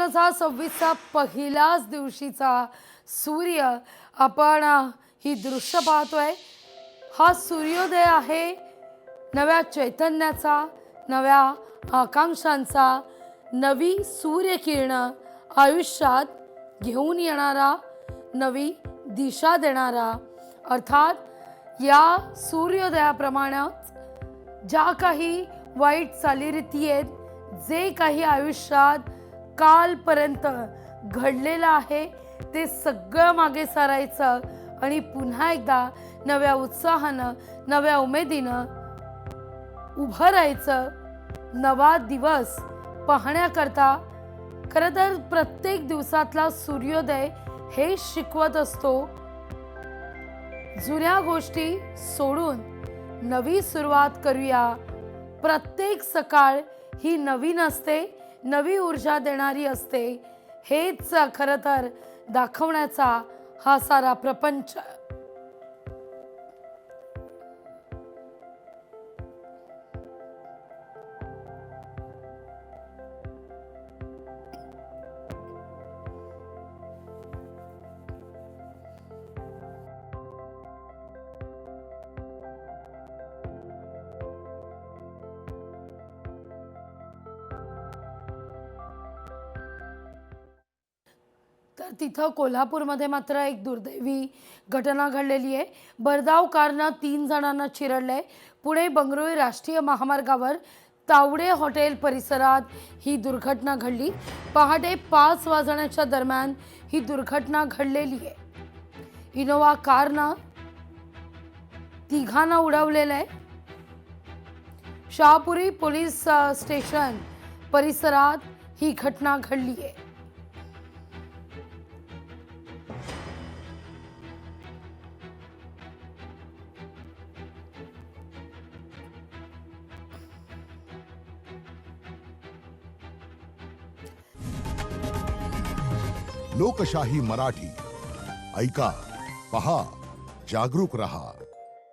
2026चा पहिल्याच दिवशीचा सूर्य आपण ही दृश्य पाहतोय। हा सूर्योदय आहे नव्या चैतन्याचा, नव्या आकांक्षांचा, नवी सूर्यकिरण आयुष्यात घेऊन येणारा, नवी दिशा देणारा। अर्थात या सूर्योदयाप्रमाणेच ज्या काही वाईट चालीरीती आहेत, जे काही आयुष्यात कालपर्यंत घडलेलं आहे ते सगळं मागे सारायचं आणि पुन्हा एकदा नव्या उत्साहानं, नव्या उमेदीनं उभं राहायचं। नवा दिवस पाहण्याकरता खरं तर प्रत्येक दिवसातला सूर्योदय हे शिकवत असतो, जुन्या गोष्टी सोडून नवी सुरुवात करूया। प्रत्येक सकाळ ही नवीन असते, नवी ऊर्जा देणारी असते। हेच खरं तर दाखवण्याचा हा सारा प्रपंच। तर तिथं कोल्हापूरमध्ये मात्र एक दुर्दैवी घटना घडलेली आहे। भरधाव कारनं 3 जणांना चिरडले। पुणे बंगळुरू राष्ट्रीय महामार्गावर तावडे हॉटेल परिसरात ही दुर्घटना घडली। पहाटे 5 वाजण्याच्या दरम्यान ही दुर्घटना घडलेली आहे। इनोवा कारनं तिघांना उडवलेलं आहे। शहापुरी पोलीस स्टेशन परिसरात ही घटना घडली आहे। लोकशाही मराठी ऐका, पहा, जागरूक रहा।